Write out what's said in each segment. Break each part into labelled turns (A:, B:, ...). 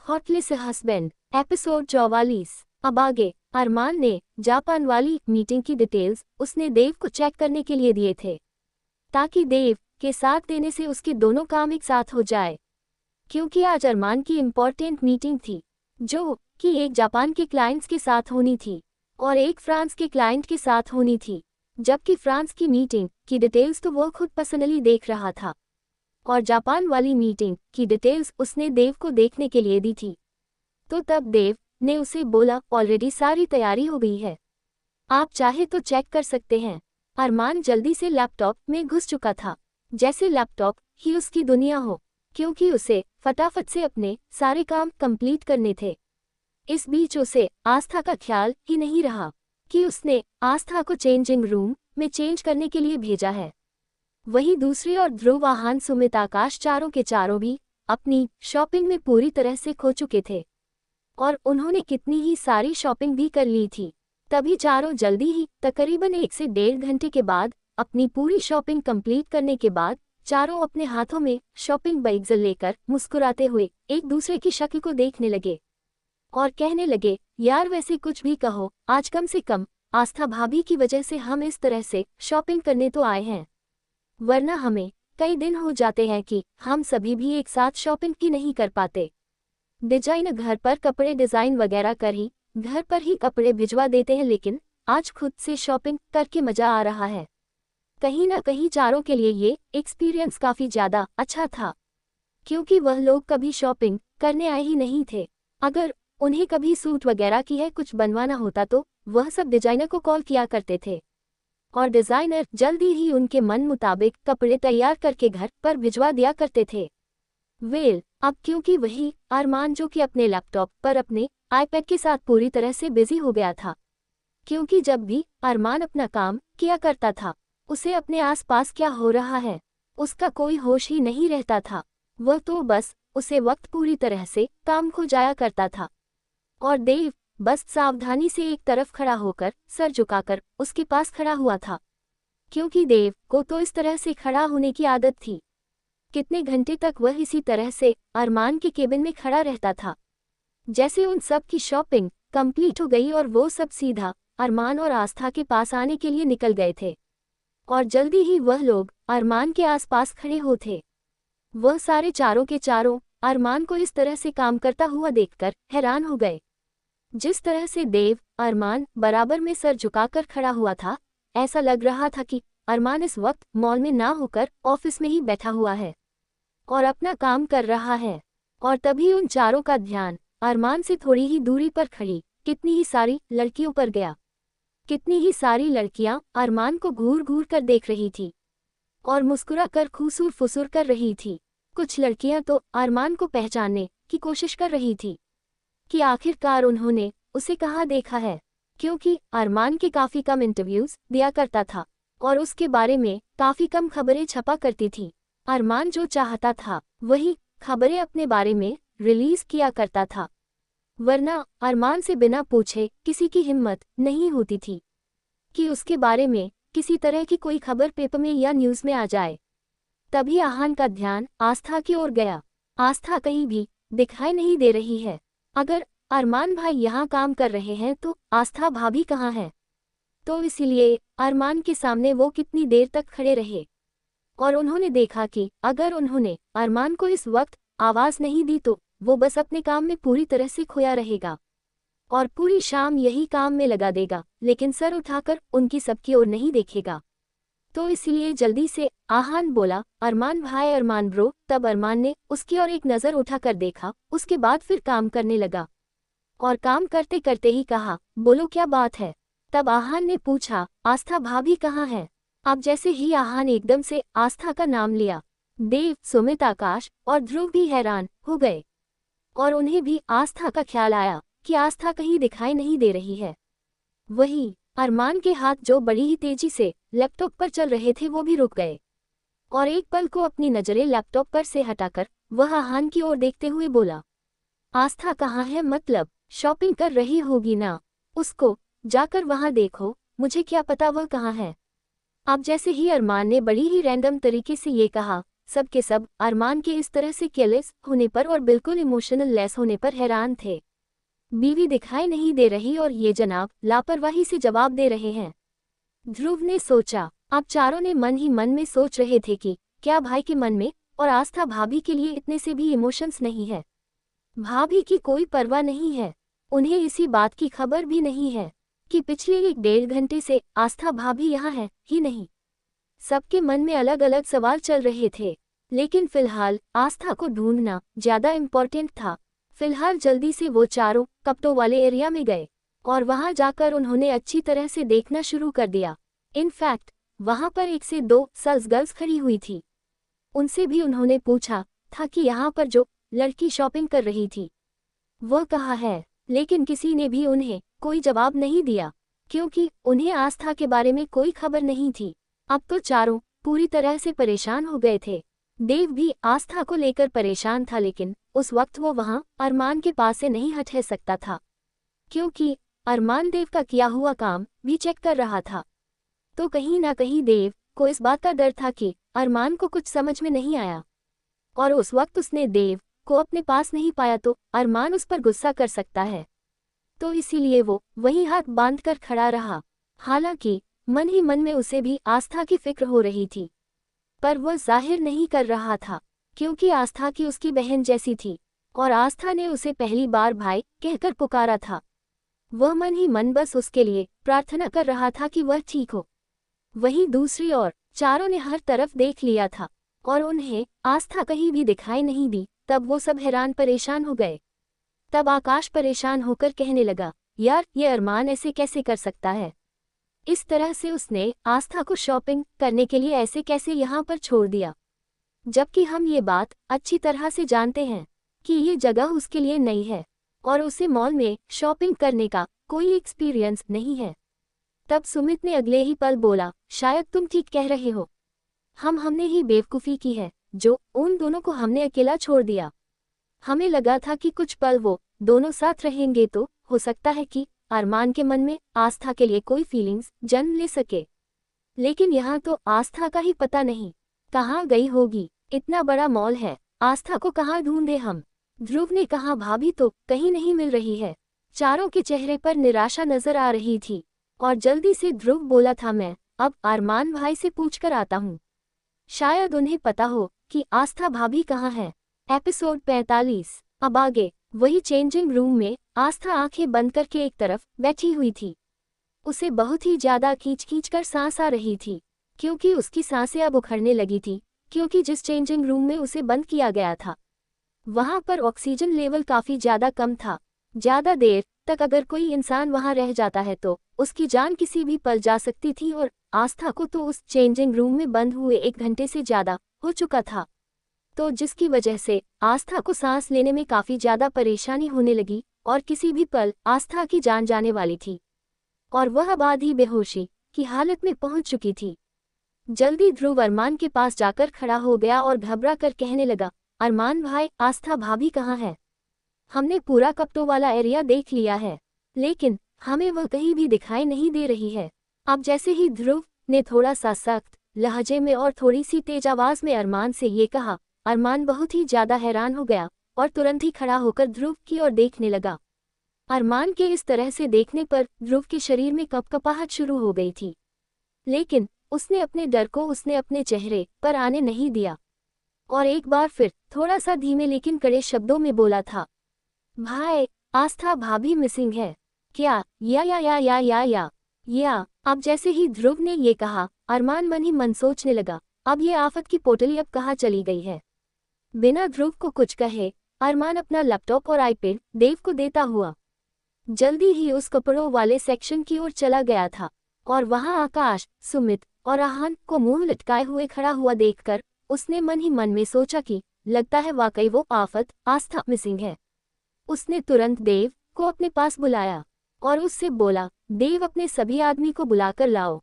A: Hotlist husband episode 44। अब आगे अरमान ने जापान वाली मीटिंग की डिटेल्स उसने देव को चेक करने के लिए दिए थे, ताकि देव के साथ देने से उसके दोनों काम एक साथ हो जाए। क्योंकि आज अरमान की इम्पोर्टेंट मीटिंग थी, जो कि एक जापान के क्लाइंट्स के साथ होनी थी और एक फ्रांस के क्लाइंट के साथ होनी थी। जबकि फ्रांस की मीटिंग की डिटेल्स तो वो खुद पर्सनली देख रहा था और जापान वाली मीटिंग की डिटेल्स उसने देव को देखने के लिए दी थी। तो तब देव ने उसे बोला, ऑलरेडी सारी तैयारी हो गई है, आप चाहे तो चेक कर सकते हैं। अरमान जल्दी से लैपटॉप में घुस चुका था, जैसे लैपटॉप ही उसकी दुनिया हो, क्योंकि उसे फटाफट से अपने सारे काम कंप्लीट करने थे। इस बीच उसे आस्था का ख्याल ही नहीं रहा कि उसने आस्था को चेंजिंग रूम में चेंज करने के लिए भेजा है। वहीं दूसरी ओर ध्रुव, आहान, सुमित, आकाश चारों के चारों भी अपनी शॉपिंग में पूरी तरह से खो चुके थे और उन्होंने कितनी ही सारी शॉपिंग भी कर ली थी। तभी चारों जल्दी ही तकरीबन 1 से 1.5 घंटे के बाद अपनी पूरी शॉपिंग कंप्लीट करने के बाद चारों अपने हाथों में शॉपिंग बैग्स लेकर मुस्कुराते हुए एक दूसरे की शक्ल को देखने लगे और कहने लगे, यार वैसे कुछ भी कहो, आज कम से कम आस्था भाभी की वजह से हम इस तरह से शॉपिंग करने तो आए हैं, वरना हमें कई दिन हो जाते हैं कि हम सभी भी एक साथ शॉपिंग ही नहीं कर पाते। डिजाइनर घर पर कपड़े डिजाइन वगैरह कर ही घर पर ही कपड़े भिजवा देते हैं, लेकिन आज खुद से शॉपिंग करके मजा आ रहा है। कहीं ना कहीं चारों के लिए ये एक्सपीरियंस काफी ज्यादा अच्छा था, क्योंकि वह लोग कभी शॉपिंग करने आए ही नहीं थे। अगर उन्हें कभी सूट वगैरह की है कुछ बनवाना होता तो वह सब डिजाइनर को कॉल किया करते थे और डिजाइनर जल्दी ही उनके मन मुताबिक कपड़े तैयार करके घर पर भिजवा दिया करते थे। अब क्योंकि वही अरमान जो कि अपने लैपटॉप पर अपने आईपैड के साथ पूरी तरह से बिजी हो गया था, क्योंकि जब भी अरमान अपना काम किया करता था उसे अपने आसपास क्या हो रहा है उसका कोई होश ही नहीं रहता था। वह तो बस उसे वक्त पूरी तरह से काम खो जाया करता था और देव बस सावधानी से एक तरफ खड़ा होकर सर झुकाकर उसके पास खड़ा हुआ था, क्योंकि देव को तो इस तरह से खड़ा होने की आदत थी। कितने घंटे तक वह इसी तरह से अरमान के केबिन में खड़ा रहता था। जैसे उन सब की शॉपिंग कंप्लीट हो गई और वो सब सीधा अरमान और आस्था के पास आने के लिए निकल गए थे और जल्दी ही वह लोग अरमान के आसपास खड़े हो थे। वह सारे चारों के चारों अरमान को इस तरह से काम करता हुआ देखकर हैरान हो गए। जिस तरह से देव अरमान बराबर में सर झुकाकर खड़ा हुआ था, ऐसा लग रहा था कि अरमान इस वक्त मॉल में ना होकर ऑफिस में ही बैठा हुआ है और अपना काम कर रहा है। और तभी उन चारों का ध्यान अरमान से थोड़ी ही दूरी पर खड़ी कितनी ही सारी लड़कियों पर गया। कितनी ही सारी लड़कियां अरमान को घूर घूर कर देख रही थी और मुस्कुरा कर खुसूर फुसूर कर रही थी। कुछ लड़कियां तो अरमान को पहचानने की कोशिश कर रही थी कि आखिरकार उन्होंने उसे कहाँ देखा है, क्योंकि अरमान के काफ़ी कम इंटरव्यूज़ दिया करता था और उसके बारे में काफ़ी कम खबरें छपा करती थी। अरमान जो चाहता था वही खबरें अपने बारे में रिलीज़ किया करता था, वरना अरमान से बिना पूछे किसी की हिम्मत नहीं होती थी कि उसके बारे में किसी तरह की कोई खबर पेपर में या न्यूज़ में आ जाए। तभी आहान का ध्यान आस्था की ओर गया। आस्था कहीं भी दिखाई नहीं दे रही है। अगर अरमान भाई यहाँ काम कर रहे हैं तो आस्था भाभी कहाँ है? तो इसीलिए अरमान के सामने वो कितनी देर तक खड़े रहे और उन्होंने देखा कि अगर उन्होंने अरमान को इस वक्त आवाज़ नहीं दी तो वो बस अपने काम में पूरी तरह से खोया रहेगा और पूरी शाम यही काम में लगा देगा, लेकिन सर उठाकर उनकी सबकी ओर नहीं देखेगा। तो इसलिए जल्दी से आहान बोला, अरमान भाई, अरमान ब्रो। तब अरमान ने उसकी ओर एक नज़र उठाकर देखा, उसके बाद फिर काम करने लगा और काम करते करते ही कहा, बोलो क्या बात है? तब आहान ने पूछा, आस्था भाभी कहाँ है? अब जैसे ही आहान एकदम से आस्था का नाम लिया, देव, सुमित, आकाश और ध्रुव भी हैरान हो गए और उन्हें भी आस्था का ख्याल आया कि आस्था कहीं दिखाई नहीं दे रही है। वही अरमान के हाथ जो बड़ी ही तेजी से लैपटॉप पर चल रहे थे वो भी रुक गए और एक पल को अपनी नज़रें लैपटॉप पर से हटाकर वह आहान की ओर देखते हुए बोला, आस्था कहाँ है? मतलब शॉपिंग कर रही होगी ना, उसको जाकर वहाँ देखो, मुझे क्या पता वह कहाँ है। अब जैसे ही अरमान ने बड़ी ही रैंडम तरीके से ये कहा, सब के सब अरमान के इस तरह से केयरलेस होने पर और बिल्कुल इमोशनल लेस होने पर हैरान थे। बीवी दिखाई नहीं दे रही और ये जनाब लापरवाही से जवाब दे रहे हैं। ध्रुव ने सोचा। अब चारों ने मन ही मन में सोच रहे थे कि क्या भाई के मन में और आस्था भाभी के लिए इतने से भी इमोशंस नहीं है। भाभी की कोई परवाह नहीं है। उन्हें इसी बात की खबर भी नहीं है कि पिछले 1-1.5 घंटे से आस्था भाभी यहाँ है ही नहीं। सबके मन में अलग अलग सवाल चल रहे थे, लेकिन फिलहाल आस्था को ढूंढना ज्यादा इम्पोर्टेंट था। फिलहाल जल्दी से वो चारों कपटों वाले एरिया में गए और वहां जाकर उन्होंने अच्छी तरह से देखना शुरू कर दिया। इनफैक्ट वहां पर 1 से 2 सेल्स गर्ल्स खड़ी हुई थी। उनसे भी उन्होंने पूछा था कि यहाँ पर जो लड़की शॉपिंग कर रही थी वह कहाँ है, लेकिन किसी ने भी उन्हें कोई जवाब नहीं दिया क्योंकि उन्हें आस्था के बारे में कोई खबर नहीं थी। अब तो चारों पूरी तरह से परेशान हो गए थे। देव भी आस्था को लेकर परेशान था, लेकिन उस वक्त वो वहां अरमान के पास से नहीं हट सकता था क्योंकि अरमान देव का किया हुआ काम भी चेक कर रहा था। तो कहीं ना कहीं देव को इस बात का डर था कि अरमान को कुछ समझ में नहीं आया और उस वक्त उसने देव को अपने पास नहीं पाया तो अरमान उस पर गुस्सा कर सकता है, तो इसीलिए वो वहीं हाथ बांधकर खड़ा रहा। हालांकि मन ही मन में उसे भी आस्था की फिक्र हो रही थी, पर वह जाहिर नहीं कर रहा था क्योंकि आस्था की उसकी बहन जैसी थी और आस्था ने उसे पहली बार भाई कहकर पुकारा था। वह मन ही मन बस उसके लिए प्रार्थना कर रहा था कि वह ठीक हो। वहीं दूसरी ओर चारों ने हर तरफ देख लिया था और उन्हें आस्था कहीं भी दिखाई नहीं दी। तब वो सब हैरान परेशान हो गए। तब आकाश परेशान होकर कहने लगा, यार ये अरमान ऐसे कैसे कर सकता है? इस तरह से उसने आस्था को शॉपिंग करने के लिए ऐसे कैसे यहाँ पर छोड़ दिया, जबकि हम ये बात अच्छी तरह से जानते हैं कि ये जगह उसके लिए नई है और उसे मॉल में शॉपिंग करने का कोई एक्सपीरियंस नहीं है। तब सुमित ने अगले ही पल बोला, शायद तुम ठीक कह रहे हो, हमने ही बेवकूफ़ी की है जो उन दोनों को हमने अकेला छोड़ दिया। हमें लगा था कि कुछ पल वो दोनों साथ रहेंगे तो हो सकता है कि अरमान के मन में आस्था के लिए कोई फीलिंग्स जन्म ले सके, लेकिन यहाँ तो आस्था का ही पता नहीं कहाँ गई होगी। इतना बड़ा मॉल है, आस्था को कहाँ ढूंढे हम? ध्रुव ने कहा, भाभी तो कहीं नहीं मिल रही है। चारों के चेहरे पर निराशा नजर आ रही थी और जल्दी से ध्रुव बोला था, मैं अब अरमान भाई से पूछकर आता हूँ, शायद उन्हें पता हो कि आस्था भाभी कहाँ है। एपिसोड 45। अब आगे। वही चेंजिंग रूम में आस्था आंखें बंद करके एक तरफ बैठी हुई थी। उसे बहुत ही ज्यादा खींच कर सांस आ रही थी क्योंकि उसकी सांसें अब उखड़ने लगी थी, क्योंकि जिस चेंजिंग रूम में उसे बंद किया गया था वहां पर ऑक्सीजन लेवल काफी ज्यादा कम था। ज्यादा देर तक अगर कोई इंसान वहां रह जाता है तो उसकी जान किसी भी पल जा सकती थी और आस्था को तो उस चेंजिंग रूम में बंद हुए 1 घंटे से ज्यादा हो चुका था, तो जिसकी वजह से आस्था को सांस लेने में काफी ज्यादा परेशानी होने लगी और किसी भी पल आस्था की जान जाने वाली थी और वह अब आधी बेहोशी की हालत में पहुंच चुकी थी। जल्दी ध्रुव अरमान के पास जाकर खड़ा हो गया और घबरा कर कहने लगा, अरमान भाई, आस्था भाभी कहाँ है? हमने पूरा कपटों वाला एरिया देख लिया है, लेकिन हमें वह कहीं भी दिखाई नहीं दे रही है। अब जैसे ही ध्रुव ने थोड़ा सा सख्त लहजे में और थोड़ी सी तेज आवाज में अरमान से ये कहा, अरमान बहुत ही ज्यादा हैरान हो गया और तुरंत ही खड़ा होकर ध्रुव की ओर देखने लगा। अरमान के इस तरह से देखने पर ध्रुव के शरीर में कपकपाहट शुरू हो गई थी, लेकिन उसने अपने डर को उसने अपने चेहरे पर आने नहीं दिया और एक बार फिर थोड़ा सा धीमे लेकिन कड़े शब्दों में बोला था, भाई, आस्था भाभी मिसिंग है क्या? या। अब जैसे ही ध्रुव ने ये कहा, अरमान मन ही मन सोचने लगा, अब ये आफत की पोटली अब कहाँ चली गई है। बिना ध्रुव को कुछ कहे अरमान अपना लैपटॉप और आईपैड देव को देता हुआ जल्दी ही उस कपड़ों वाले सेक्शन की ओर चला गया था और वहां आकाश, सुमित और आहान को मुंह लटकाए हुए खड़ा हुआ देखकर उसने मन ही मन में सोचा कि लगता है वाकई वो आफत आस्था मिसिंग है। उसने तुरंत देव को अपने पास बुलाया और उससे बोला, देव, अपने सभी आदमी को बुलाकर लाओ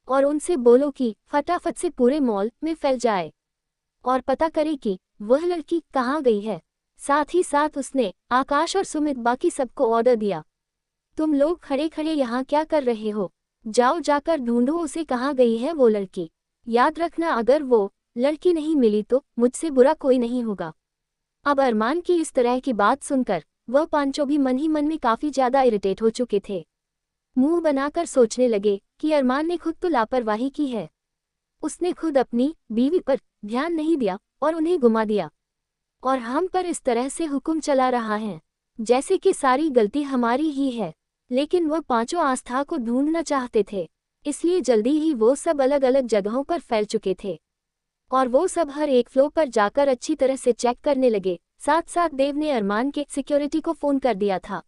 A: और उनसे बोलो कि फटाफट से पूरे मॉल में फैल जाए और पता करे कि वह लड़की कहाँ गई है। साथ ही साथ उसने आकाश और सुमित बाकी सबको ऑर्डर दिया, तुम लोग खड़े खड़े यहाँ क्या कर रहे हो? जाओ जाकर ढूंढो उसे, कहाँ गई है वो लड़की। याद रखना, अगर वो लड़की नहीं मिली तो मुझसे बुरा कोई नहीं होगा। अब अरमान की इस तरह की बात सुनकर वह पांचों भी मन ही मन में काफी ज्यादा इरिटेट हो चुके थे। मुंह बनाकर सोचने लगे कि अरमान ने खुद तो लापरवाही की है। उसने खुद अपनी बीवी पर ध्यान नहीं दिया और उन्हें गुमा दिया, और हम पर इस तरह से हुक्म चला रहा है जैसे कि सारी गलती हमारी ही है। लेकिन वह पांचों आस्था को ढूंढना चाहते थे, इसलिए जल्दी ही वो सब अलग अलग जगहों पर फैल चुके थे और वो सब हर एक फ्लोर पर जाकर अच्छी तरह से चेक करने लगे। साथ साथ देव ने अरमान के सिक्योरिटी को फोन कर दिया था,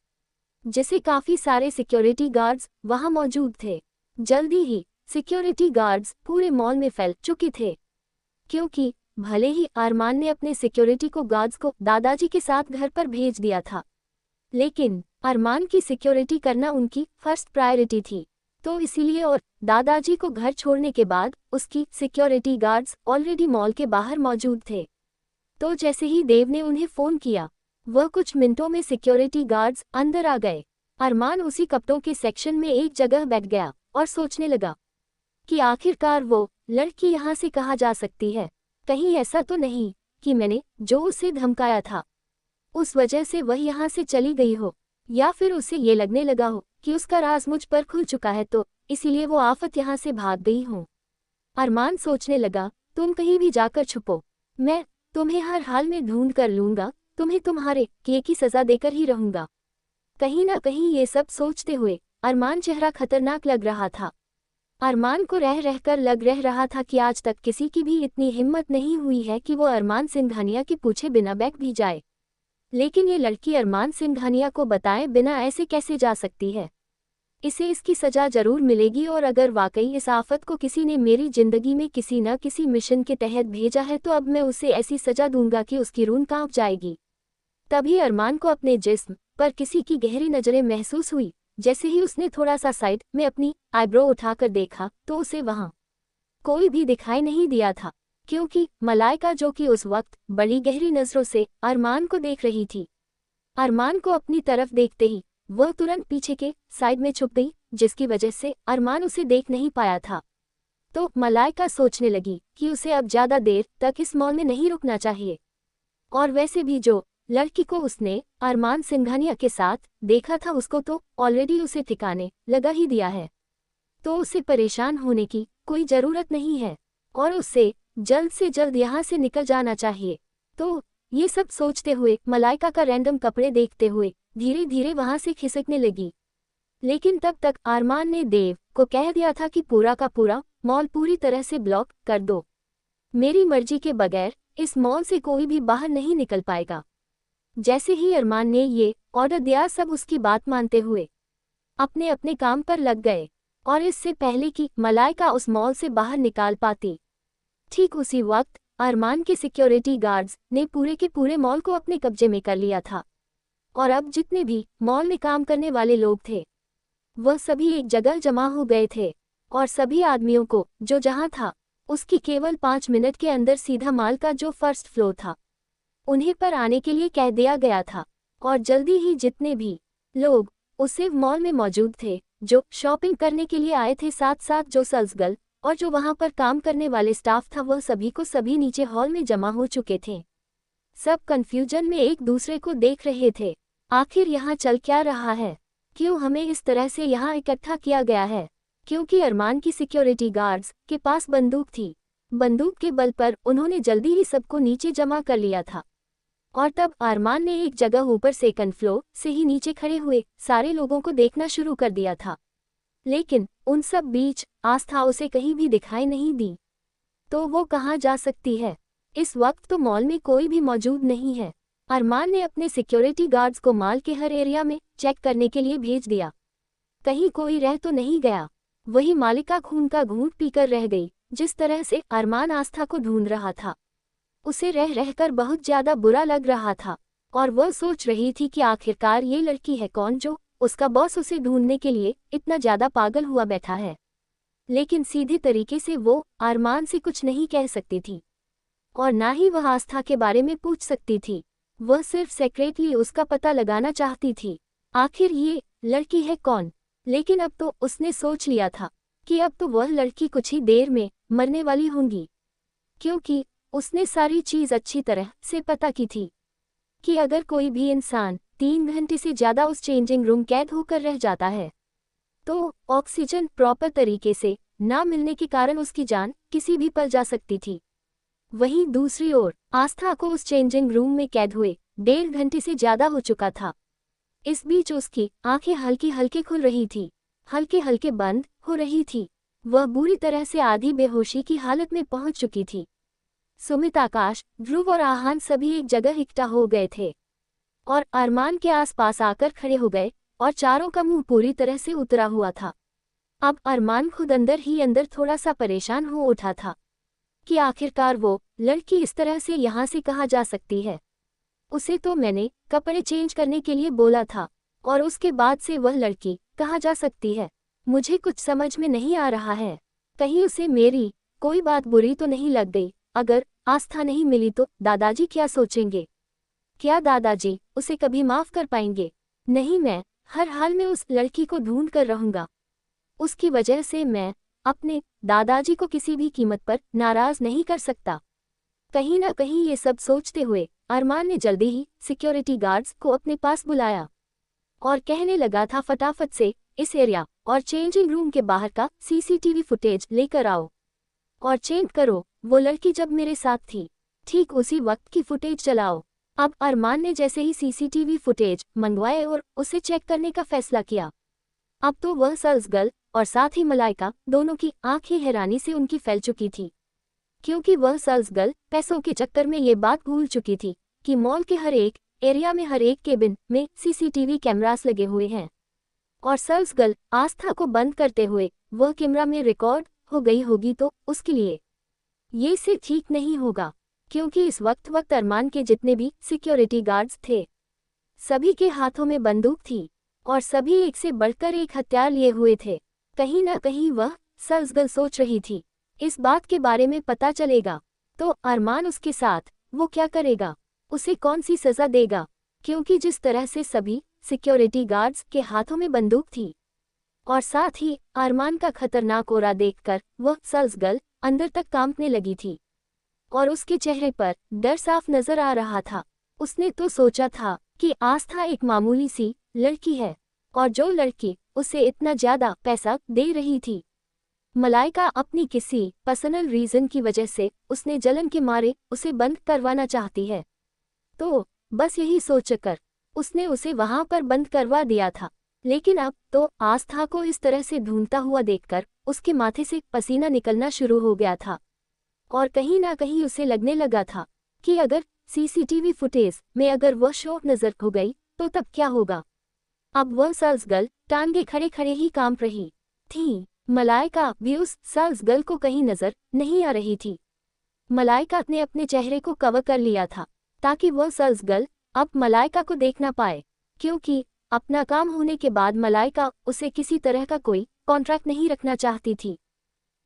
A: जिससे काफी सारे सिक्योरिटी गार्ड्स वहां मौजूद थे। जल्दी ही सिक्योरिटी गार्ड्स पूरे मॉल में फैल चुके थे, क्योंकि भले ही अरमान ने अपने सिक्योरिटी को गार्ड्स को दादाजी के साथ घर पर भेज दिया था, लेकिन अरमान की सिक्योरिटी करना उनकी फर्स्ट प्रायोरिटी थी। तो इसीलिए और दादाजी को घर छोड़ने के बाद उसकी सिक्योरिटी गार्ड्स ऑलरेडी मॉल के बाहर मौजूद थे। तो जैसे ही देव ने उन्हें फोन किया, वह कुछ मिनटों में सिक्योरिटी गार्ड्स अंदर आ गए। अरमान उसी कपड़ों के सेक्शन में एक जगह बैठ गया और सोचने लगा कि आखिरकार वो लड़की यहाँ से कहाँ जा सकती है। कहीं ऐसा तो नहीं कि मैंने जो उसे धमकाया था उस वजह से वह यहाँ से चली गई हो, या फिर उसे ये लगने लगा हो कि उसका राज मुझ पर खुल चुका है तो इसीलिए वो आफत यहाँ से भाग गई हो। अरमान सोचने लगा, तुम कहीं भी जाकर छुपो, मैं तुम्हें हर हाल में ढूंढ कर लूंगा, तुम्हें तुम्हारे किए की सजा देकर ही रहूंगा। कहीं ना कहीं ये सब सोचते हुए अरमान चेहरा खतरनाक लग रहा था। अरमान को रह रहकर लग रहा था कि आज तक किसी की भी इतनी हिम्मत नहीं हुई है कि वो अरमान सिंघानिया के पूछे बिना बैग भी जाए, लेकिन ये लड़की अरमान सिंघानिया को बताए बिना ऐसे कैसे जा सकती है। इसे इसकी सजा जरूर मिलेगी, और अगर वाकई इस आफत को किसी ने मेरी जिंदगी में किसी न किसी मिशन के तहत भेजा है तो अब मैं उसे ऐसी सजा दूंगा कि उसकी रूह कांप जाएगी। तभी अरमान को अपने जिस्म पर किसी की गहरी नजरें महसूस हुई। जैसे ही उसने थोड़ा सा साइड में अपनी आईब्रो उठाकर देखा तो उसे वहां कोई भी दिखाई नहीं दिया था, क्योंकि मलाइका जो कि उस वक्त बड़ी गहरी नजरों से अरमान को देख रही थी। अरमान को अपनी तरफ देखते ही वह तुरंत पीछे के साइड में छुप गई, जिसकी वजह से अरमान उसे देख नहीं पाया था। तो मलाइका सोचने लगी कि उसे अब ज्यादा देर तक इस मॉल में नहीं रुकना चाहिए, और वैसे भी जो लड़की को उसने अरमान सिंघानिया के साथ देखा था उसको तो ऑलरेडी उसे ठिकाने लगा ही दिया है, तो उसे परेशान होने की कोई जरूरत नहीं है और उसे जल्द से जल्द यहाँ से निकल जाना चाहिए। तो ये सब सोचते हुए मलाइका का रैंडम कपड़े देखते हुए धीरे धीरे वहां से खिसकने लगी। लेकिन तब तक अरमान ने देव को कह दिया था कि पूरा का पूरा मॉल पूरी तरह से ब्लॉक कर दो, मेरी मर्जी के बगैर इस मॉल से कोई भी बाहर नहीं निकल पाएगा। जैसे ही अरमान ने ये ऑर्डर दिया, सब उसकी बात मानते हुए अपने अपने काम पर लग गए, और इससे पहले कि मलाइका उस मॉल से बाहर निकाल पाती, ठीक उसी वक्त अरमान के सिक्योरिटी गार्ड्स ने पूरे के पूरे मॉल को अपने कब्जे में कर लिया था। और अब जितने भी मॉल में काम करने वाले लोग थे वह सभी एक जगह जमा हो गए थे, और सभी आदमियों को जो जहां था उसकी केवल 5 मिनट के अंदर सीधा माल का जो फर्स्ट फ्लोर था उन्हें पर आने के लिए कह दिया गया था। और जल्दी ही जितने भी लोग उसे मॉल में मौजूद थे, जो शॉपिंग करने के लिए आए थे, साथ साथ जो सेल्स गर्ल और जो वहां पर काम करने वाले स्टाफ था, वह सभी को सभी नीचे हॉल में जमा हो चुके थे। सब कंफ्यूजन में एक दूसरे को देख रहे थे, आखिर यहाँ चल क्या रहा है, क्यों हमें इस तरह से यहाँ इकट्ठा किया गया है। क्योंकि अरमान की सिक्योरिटी गार्ड्स के पास बंदूक थी, बंदूक के बल पर उन्होंने जल्दी ही सबको नीचे जमा कर लिया था। और तब अरमान ने एक जगह ऊपर सेकंड फ्लोर से ही नीचे खड़े हुए सारे लोगों को देखना शुरू कर दिया था, लेकिन उन सब बीच आस्था उसे कहीं भी दिखाई नहीं दी। तो वो कहाँ जा सकती है, इस वक्त तो मॉल में कोई भी मौजूद नहीं है। अरमान ने अपने सिक्योरिटी गार्ड्स को मॉल के हर एरिया में चेक करने के लिए भेज दिया, कहीं कोई रह तो नहीं गया। वही मालिका खून का घूंट पीकर रह गई। जिस तरह से अरमान आस्था को ढूंढ रहा था उसे रह रहकर बहुत ज्यादा बुरा लग रहा था, और वह सोच रही थी कि आखिरकार ये लड़की है कौन जो उसका बॉस उसे ढूंढने के लिए इतना ज्यादा पागल हुआ बैठा है। लेकिन सीधे तरीके से वो अरमान से कुछ नहीं कह सकती थी, और ना ही वह आस्था के बारे में पूछ सकती थी। वह सिर्फ सेक्रेटली उसका पता लगाना चाहती थी, आखिर ये लड़की है कौन। लेकिन अब तो उसने सोच लिया था कि अब तो वह लड़की कुछ ही देर में मरने वाली होंगी। क्योंकि उसने सारी चीज अच्छी तरह से पता की थी कि अगर कोई भी इंसान 3 घंटे से ज्यादा उस चेंजिंग रूम कैद होकर रह जाता है तो ऑक्सीजन प्रॉपर तरीके से ना मिलने के कारण उसकी जान किसी भी पल जा सकती थी। वहीं दूसरी ओर आस्था को उस चेंजिंग रूम में कैद हुए 1.5 घंटे से ज्यादा हो चुका था। इस बीच उसकी आंखें हल्की हल्की खुल रही थी, हल्के हल्के बंद हो रही थी। वह बुरी तरह से आधी बेहोशी की हालत में पहुंच चुकी थी। सुमित, आकाश, ध्रुव और आहान सभी एक जगह इकट्ठा हो गए थे और अरमान के आसपास आकर खड़े हो गए और चारों का मुंह पूरी तरह से उतरा हुआ था। अब अरमान खुद अंदर ही अंदर थोड़ा सा परेशान हो उठा था कि आखिरकार वो लड़की इस तरह से यहाँ से कहाँ जा सकती है। उसे तो मैंने कपड़े चेंज करने के लिए बोला था और उसके बाद से वह लड़की कहाँ जा सकती है, मुझे कुछ समझ में नहीं आ रहा है। कहीं उसे मेरी कोई बात बुरी तो नहीं लग गई। अगर आस्था नहीं मिली तो दादाजी क्या सोचेंगे? क्या दादाजी उसे कभी माफ कर पाएंगे? नहीं, मैं हर हाल में उस लड़की को ढूंढ कर रहूंगा। उसकी वजह से मैं अपने दादाजी को किसी भी कीमत पर नाराज नहीं कर सकता। कहीं ना कहीं ये सब सोचते हुए अरमान ने जल्दी ही सिक्योरिटी गार्ड्स को अपने पास बुलाया और कहने लगा था, फटाफट से इस एरिया और चेंजिंग रूम के बाहर का सीसीटीवी फुटेज लेकर आओ और चेक करो वो लड़की जब मेरे साथ थी ठीक उसी वक्त की फुटेज चलाओ। अब अरमान ने जैसे ही सीसीटीवी फुटेज मंगवाए और उसे चेक करने का फैसला किया, अब तो वह सल्सगल और साथ ही मलाइका दोनों की आंखें हैरानी से उनकी फैल चुकी थी, क्योंकि वह सल्सगल पैसों के चक्कर में ये बात भूल चुकी थी कि मॉल के हर एक एरिया में हर एक केबिन में सीसीटीवी कैमरास लगे हुए हैं और सल्सगल आस्था को बंद करते हुए वह कैमरा में रिकॉर्ड हो गई होगी तो उसके लिए ये से ठीक नहीं होगा, क्योंकि इस वक्त अरमान के जितने भी सिक्योरिटी गार्ड्स थे सभी के हाथों में बंदूक थी और सभी एक से बढ़कर एक हथियार लिए हुए थे। कहीं ना कहीं वह सल्सगल सोच रही थी इस बात के बारे में पता चलेगा तो अरमान उसके साथ वो क्या करेगा, उसे कौन सी सजा देगा, क्योंकि जिस तरह से सभी सिक्योरिटी गार्ड्स के हाथों में बंदूक थी और साथ ही अरमान का खतरनाक ओरा देखकर वह सल्सगल अंदर तक कांपने लगी थी और उसके चेहरे पर डर साफ नजर आ रहा था। उसने तो सोचा था कि आस्था एक मामूली सी लड़की है और जो लड़की उसे इतना ज्यादा पैसा दे रही थी, मलाइका अपनी किसी पर्सनल रीजन की वजह से उसने जलन के मारे उसे बंद करवाना चाहती है, तो बस यही सोचकर उसने उसे वहां पर बंद करवा दिया था। लेकिन अब तो आस्था को इस तरह से ढूंढता हुआ देखकर उसके माथे से पसीना निकलना शुरू हो गया था और कहीं ना कहीं उसे लगने लगा था कि अगर सीसीटीवी फुटेज में अगर वह शो नजर खो गई तो तब क्या होगा। अब वह सल्सगल टांगे खड़े खड़े ही कांप रही थी। मलाइका भी उस सल्सगल को कहीं नजर नहीं आ रही थी। मलाइका ने अपने चेहरे को कवर कर लिया था ताकि वह सल्सगल अब मलाइका को देख ना पाए, क्योंकि अपना काम होने के बाद मलाइका उसे किसी तरह का कोई कॉन्ट्रैक्ट नहीं रखना चाहती थी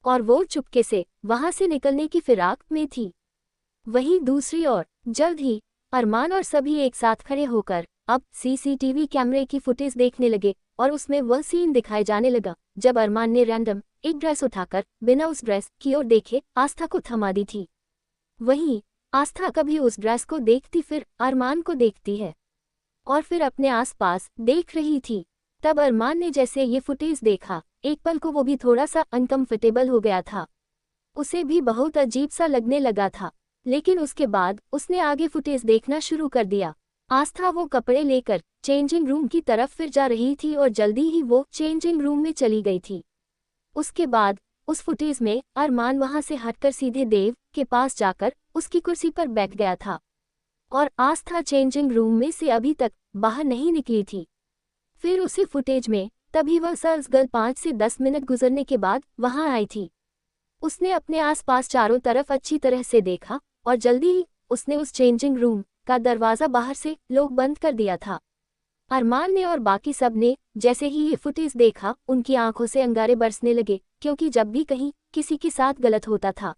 A: और वो चुपके से वहां से निकलने की फिराक में थी। वहीं दूसरी ओर जल्द ही अरमान और सभी एक साथ खड़े होकर अब सीसीटीवी कैमरे की फुटेज देखने लगे और उसमें वह सीन दिखाए जाने लगा जब अरमान ने रैंडम एक ड्रेस उठाकर बिना उस ड्रेस की ओर देखे आस्था को थमा दी थी। वहीं आस्था कभी उस ड्रेस को देखती फिर अरमान को देखती है और फिर अपने आसपास देख रही थी। तब अरमान ने जैसे ये फुटेज देखा एक पल को वो भी थोड़ा सा अनकंफर्टेबल हो गया था, उसे भी बहुत अजीब सा लगने लगा था। लेकिन उसके बाद उसने आगे फुटेज देखना शुरू कर दिया। आस्था वो कपड़े लेकर चेंजिंग रूम की तरफ फिर जा रही थी और जल्दी ही वो चेंजिंग रूम में चली गई थी। उसके बाद उस फुटेज में अरमान वहां से हटकर सीधे देव के पास जाकर उसकी कुर्सी पर बैठ गया था और आस्था चेंजिंग रूम में से अभी तक बाहर नहीं निकली थी। फिर उसी फुटेज में तभी वह सल्सगल 5 से 10 मिनट गुजरने के बाद वहां आई थी। उसने अपने आसपास चारों तरफ अच्छी तरह से देखा और जल्दी ही उसने उस चेंजिंग रूम का दरवाजा बाहर से लोग बंद कर दिया था। अरमान ने और बाकी सब ने जैसे ही ये फुटेज देखा उनकी आंखों से अंगारे बरसने लगे, क्योंकि जब भी कहीं किसी के साथ गलत होता था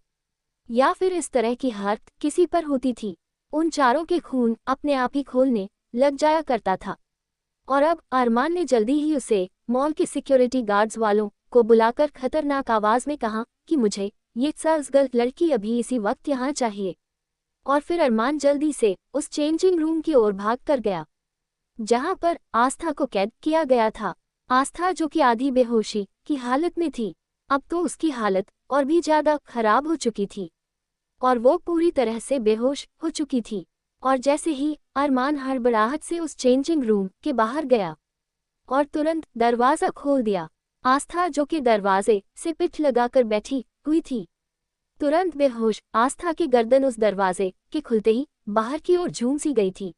A: या फिर इस तरह की हरकत किसी पर होती थी, उन चारों के खून अपने आप ही खोलने लग जाया करता था। और अब अरमान ने जल्दी ही उसे मॉल के सिक्योरिटी गार्ड्स वालों को बुलाकर खतरनाक आवाज में कहा कि मुझे ये सर्सगर्ल लड़की अभी इसी वक्त यहाँ चाहिए। और फिर अरमान जल्दी से उस चेंजिंग रूम की ओर भाग कर गया जहाँ पर आस्था को कैद किया गया था। आस्था जो कि आधी बेहोशी की हालत में थी, अब तो उसकी हालत और भी ज्यादा खराब हो चुकी थी और वो पूरी तरह से बेहोश हो चुकी थी। और जैसे ही अरमान हड़बड़ाहट से उस चेंजिंग रूम के बाहर गया और तुरंत दरवाज़ा खोल दिया, आस्था जो कि दरवाजे से पिठ लगाकर बैठी हुई थी, तुरंत बेहोश आस्था की गर्दन उस दरवाजे के खुलते ही बाहर की ओर झूम सी गई थी।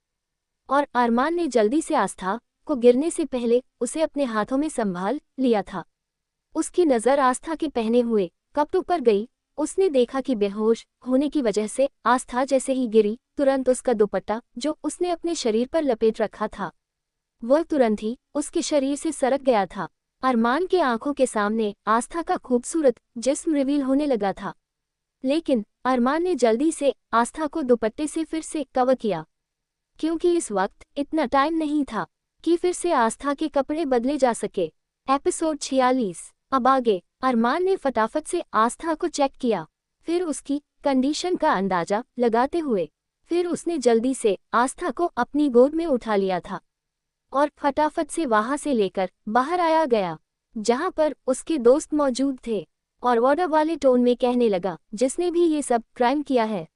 A: और अरमान ने जल्दी से आस्था को गिरने से पहले उसे अपने हाथों में संभाल लिया था। उसकी नज़र आस्था के पहने हुए कपड़ों पर गई। उसने देखा कि बेहोश होने की वजह से आस्था जैसे ही गिरी, तुरंत उसका दुपट्टा जो उसने अपने शरीर पर लपेट रखा था वह तुरंत ही उसके शरीर से सरक गया था। अरमान के आंखों के सामने आस्था का खूबसूरत जिस्म रिवील होने लगा था, लेकिन अरमान ने जल्दी से आस्था को दुपट्टे से फिर से कवर किया, क्योंकि इस वक्त इतना टाइम नहीं था कि फिर से आस्था के कपड़े बदले जा सके। एपिसोड 46। अब आगे अरमान ने फटाफट से आस्था को चेक किया, फिर उसकी कंडीशन का अंदाजा लगाते हुए फिर उसने जल्दी से आस्था को अपनी गोद में उठा लिया था और फटाफट से वहां से लेकर बाहर आया गया जहां पर उसके दोस्त मौजूद थे और ऑर्डर वाले टोन में कहने लगा, जिसने भी ये सब क्राइम किया है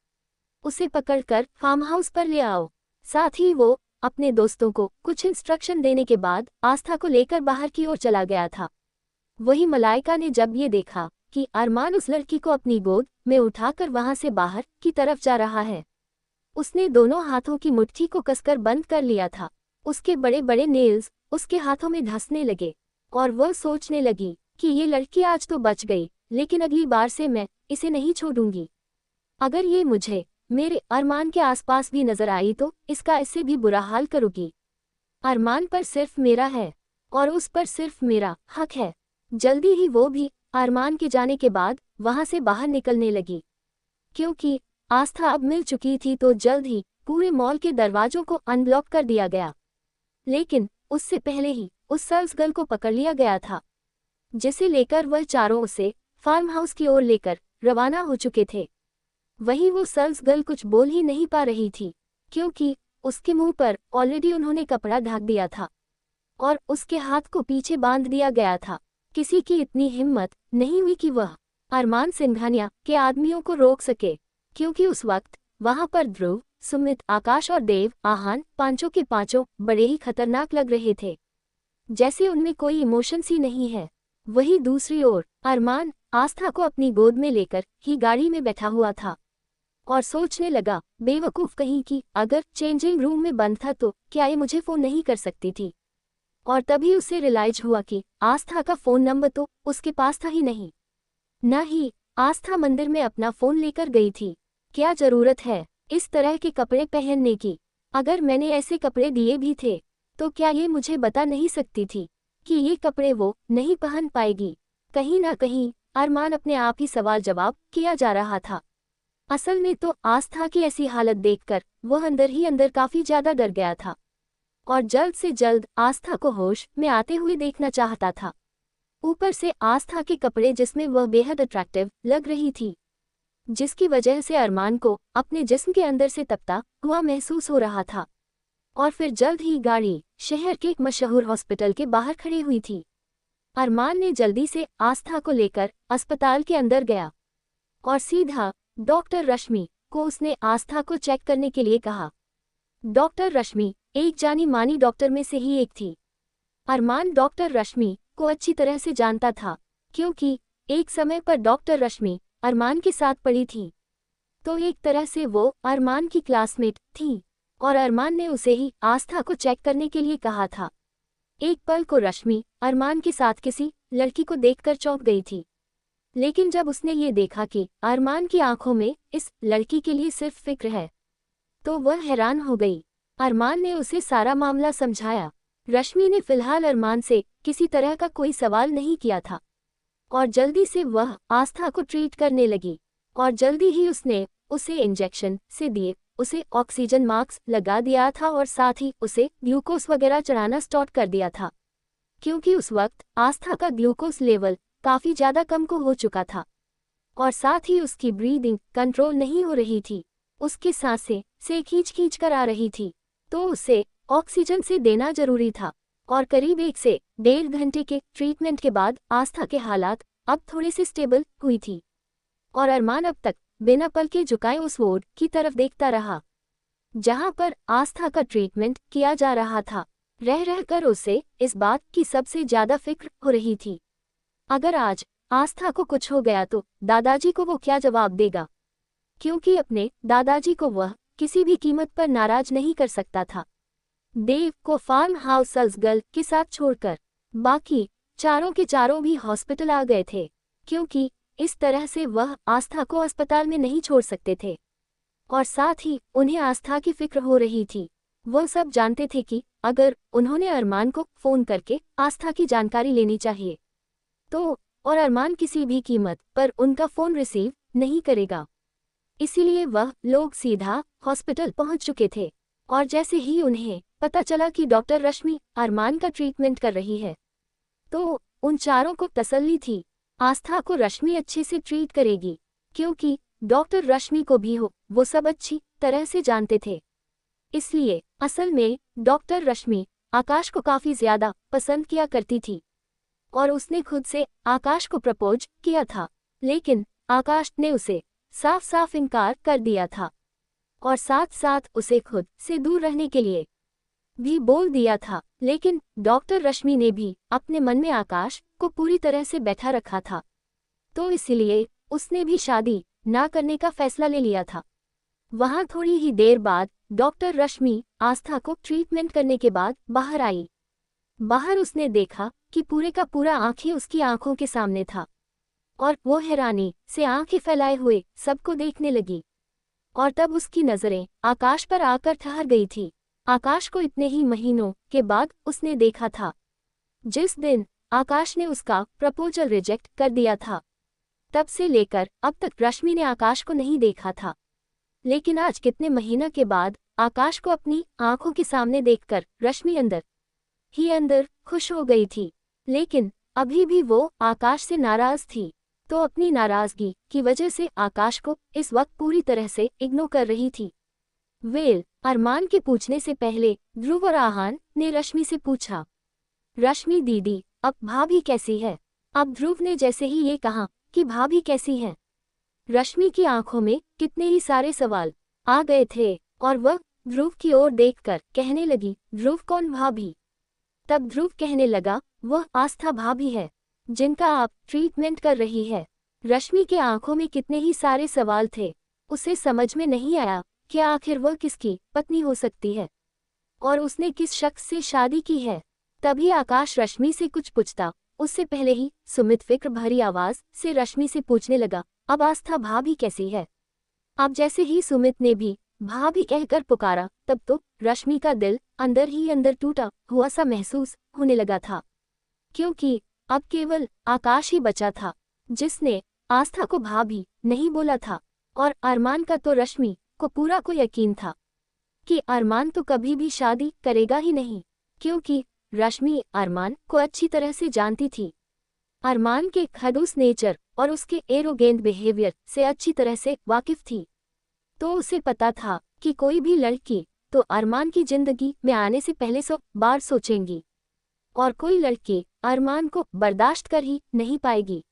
A: उसे पकड़कर फार्म हाउस पर ले आओ। साथ ही वो अपने दोस्तों को कुछ इंस्ट्रक्शन देने के बाद आस्था को लेकर बाहर की ओर चला गया था। वही मलाइका ने जब ये देखा कि अरमान उस लड़की को अपनी गोद में उठाकर वहां से बाहर की तरफ जा रहा है, उसने दोनों हाथों की मुट्ठी को कसकर बंद कर लिया था। उसके बड़े बड़े नेल्स उसके हाथों में धंसने लगे और वह सोचने लगी कि ये लड़की आज तो बच गई, लेकिन अगली बार से मैं इसे नहीं छोड़ूंगी। अगर ये मुझे मेरे अरमान के आसपास भी नजर आई तो इसका इससे भी बुरा हाल करूंगी। अरमान पर सिर्फ मेरा है और उस पर सिर्फ मेरा हक है। जल्दी ही वो भी अरमान के जाने के बाद वहां से बाहर निकलने लगी, क्योंकि आस्था अब मिल चुकी थी तो जल्द ही पूरे मॉल के दरवाजों को अनब्लॉक कर दिया गया। लेकिन उससे पहले ही उस सर्सगर्ल को पकड़ लिया गया था, जिसे लेकर वह चारों उसे फार्म हाउस की ओर लेकर रवाना हो चुके थे। वहीं वो सर्सगर्ल कुछ बोल ही नहीं पा रही थी, क्योंकि उसके मुंह पर ऑलरेडी उन्होंने कपड़ा ढक दिया था और उसके हाथ को पीछे बांध दिया गया था। किसी की इतनी हिम्मत नहीं हुई कि वह अरमान सिंघानिया के आदमियों को रोक सके, क्योंकि उस वक्त वहां पर ध्रुव, सुमित, आकाश और देव आहान पांचों के पांचों बड़े ही खतरनाक लग रहे थे, जैसे उनमें कोई इमोशंस ही नहीं है। वही दूसरी ओर अरमान आस्था को अपनी गोद में लेकर ही गाड़ी में बैठा हुआ था और सोचने लगा, बेवकूफ कहीं की, अगर चेंजिंग रूम में बंद था तो क्या ये मुझे फोन नहीं कर सकती थी। और तभी उसे रियलाइज हुआ कि आस्था का फोन नंबर तो उसके पास था ही नहीं, न ही आस्था मंदिर में अपना फोन लेकर गई थी। क्या जरूरत है इस तरह के कपड़े पहनने की? अगर मैंने ऐसे कपड़े दिए भी थे तो क्या ये मुझे बता नहीं सकती थी कि ये कपड़े वो नहीं पहन पाएगी? कहीं ना कहीं अरमान अपने आप ही सवाल जवाब किया जा रहा था। असल में तो आस्था की ऐसी हालत देखकर वह अंदर ही अंदर काफी ज्यादा डर गया था और जल्द से जल्द आस्था को होश में आते हुए देखना चाहता था। ऊपर से आस्था के कपड़े जिसमें वह बेहद अट्रैक्टिव लग रही थी, जिसकी वजह से अरमान को अपने जिस्म के अंदर से तपता हुआ महसूस हो रहा था। और फिर जल्द ही गाड़ी शहर के एक मशहूर हॉस्पिटल के बाहर खड़ी हुई थी। अरमान ने जल्दी से आस्था को लेकर अस्पताल के अंदर गया और सीधा डॉक्टर रश्मि को उसने आस्था को चेक करने के लिए कहा। डॉक्टर रश्मि एक जानी मानी डॉक्टर में से ही एक थी। अरमान डॉक्टर रश्मि को अच्छी तरह से जानता था, क्योंकि एक समय पर डॉक्टर रश्मि अरमान के साथ पढ़ी थी, तो एक तरह से वो अरमान की क्लासमेट थी और अरमान ने उसे ही आस्था को चेक करने के लिए कहा था। एक पल को रश्मि अरमान के साथ किसी लड़की को देखकर चौंक गई थी, लेकिन जब उसने ये देखा कि अरमान की आंखों में इस लड़की के लिए सिर्फ फिक्र है, तो वह हैरान हो गई। अरमान ने उसे सारा मामला समझाया। रश्मि ने फिलहाल अरमान से किसी तरह का कोई सवाल नहीं किया था और जल्दी से वह आस्था को ट्रीट करने लगी और जल्दी ही उसने उसे इंजेक्शन से दिए, उसे ऑक्सीजन मास्क लगा दिया था और साथ ही उसे ग्लूकोज वगैरह चढ़ाना स्टार्ट कर दिया था, क्योंकि उस वक्त आस्था का ग्लूकोज लेवल काफी ज्यादा कम को हो चुका था। और साथ ही उसकी ब्रीदिंग कंट्रोल नहीं हो रही थी। उसकी सांसें से खींच खींच कर आ रही थी। तो उसे ऑक्सीजन से देना जरूरी था। और करीब 1 से 1.5 घंटे के ट्रीटमेंट के बाद आस्था के हालात अब थोड़े से स्टेबल हुई थी। और अरमान अब तक बिना पल के झुकाए उस वार्ड की तरफ देखता रहा जहां पर आस्था का ट्रीटमेंट किया जा रहा था। रह रहकर उसे इस बात की सबसे ज्यादा फिक्र हो रही थी। अगर आज आस्था को कुछ हो गया तो दादाजी को वो क्या जवाब देगा, क्योंकि अपने दादाजी को वह किसी भी कीमत पर नाराज नहीं कर सकता था। देव को फार्म हाउस सल्सगल के साथ छोड़कर बाकी चारों के चारों भी हॉस्पिटल आ गए थे, क्योंकि इस तरह से वह आस्था को अस्पताल में नहीं छोड़ सकते थे। और साथ ही उन्हें आस्था की फिक्र हो रही थी। वो सब जानते थे कि अगर उन्होंने अरमान को फोन करके आस्था की जानकारी लेनी चाहिए तो और अरमान किसी भी कीमत पर उनका फोन रिसीव नहीं करेगा, इसीलिए वह लोग सीधा हॉस्पिटल पहुंच चुके थे। और जैसे ही उन्हें पता चला कि डॉक्टर रश्मि अरमान का ट्रीटमेंट कर रही है तो उन चारों को तसल्ली थी, आस्था को रश्मि अच्छे से ट्रीट करेगी, क्योंकि डॉक्टर रश्मि को भी हो वो सब अच्छी तरह से जानते थे। इसलिए असल में डॉक्टर रश्मि आकाश को काफी ज्यादा पसंद किया करती थी और उसने खुद से आकाश को प्रपोज किया था, लेकिन आकाश ने उसे साफ साफ इनकार कर दिया था और साथ साथ उसे खुद से दूर रहने के लिए भी बोल दिया था। लेकिन डॉक्टर रश्मि ने भी अपने मन में आकाश को पूरी तरह से बैठा रखा था, तो इसलिए उसने भी शादी ना करने का फैसला ले लिया था। वहां थोड़ी ही देर बाद डॉक्टर रश्मि आस्था को ट्रीटमेंट करने के बाद बाहर आई। बाहर उसने देखा कि पूरे का पूरा आंखें उसकी आंखों के सामने था और वो हैरानी से आंखें फैलाए हुए सबको देखने लगी। और तब उसकी नजरें आकाश पर आकर ठहर गई थी। आकाश को इतने ही महीनों के बाद उसने देखा था, जिस दिन आकाश ने उसका प्रपोजल रिजेक्ट कर दिया था। तब से लेकर अब तक रश्मि ने आकाश को नहीं देखा था, लेकिन आज कितने महीनों के बाद आकाश को अपनी आंखों के सामने देखकर रश्मि अंदर ही अंदर खुश हो गई थी। लेकिन अभी भी वो आकाश से नाराज थी, तो अपनी नाराजगी की वजह से आकाश को इस वक्त पूरी तरह से इग्नोर कर रही थी। अरमान के पूछने से पहले ध्रुव और आहान ने रश्मि से पूछा, रश्मि दीदी अब भाभी कैसी है? अब ध्रुव ने जैसे ही ये कहा कि भाभी कैसी है, रश्मि की आंखों में कितने ही सारे सवाल आ गए थे और वह ध्रुव की ओर देखकर कहने लगी, ध्रुव कौन भाभी? तब ध्रुव कहने लगा, वह आस्था भाभी है जिनका आप ट्रीटमेंट कर रही है। रश्मि के आंखों में कितने ही सारे सवाल थे, उसे समझ में नहीं आया कि आखिर वह किसकी पत्नी हो सकती है और उसने किस शख्स से शादी की है। तभी आकाश रश्मि से कुछ पूछता उससे पहले ही सुमित फिक्र भरी आवाज से रश्मि से पूछने लगा, अब आस्था भाभी कैसी है? अब जैसे ही सुमित ने भी भाभी कहकर पुकारा, तब तो रश्मि का दिल अंदर ही अंदर टूटा हुआ सा महसूस होने लगा था, क्योंकि अब केवल आकाश ही बचा था जिसने आस्था को भाभी नहीं बोला था। और अरमान का तो रश्मि को पूरा को यकीन था कि अरमान तो कभी भी शादी करेगा ही नहीं, क्योंकि रश्मि अरमान को अच्छी तरह से जानती थी। अरमान के खड़ूस नेचर और उसके एरोगेंट बिहेवियर से अच्छी तरह से वाकिफ थी, तो उसे पता था कि कोई भी लड़की तो अरमान की जिंदगी में आने से पहले 100 बार सोचेंगी और कोई लड़की अरमान को बर्दाश्त कर ही नहीं पाएगी।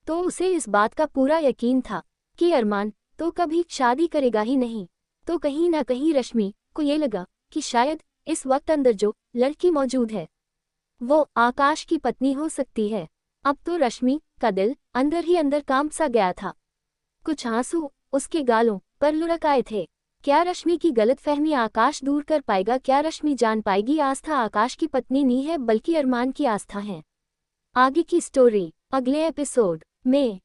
A: तो उसे इस बात का पूरा यकीन था कि अरमान तो कभी शादी करेगा ही नहीं। तो कहीं ना कहीं रश्मि को ये लगा कि शायद इस वक्त अंदर जो लड़की मौजूद है वो आकाश की पत्नी हो सकती है। अब तो रश्मि का दिल अंदर ही अंदर कांप सा गया था। कुछ आंसू उसके गालों पर लुढ़क आए थे। क्या रश्मि की गलतफहमी आकाश दूर कर पाएगा? क्या रश्मि जान पाएगी आस्था आकाश की पत्नी नहीं है बल्कि अरमान की आस्था है? आगे की स्टोरी अगले एपिसोड में।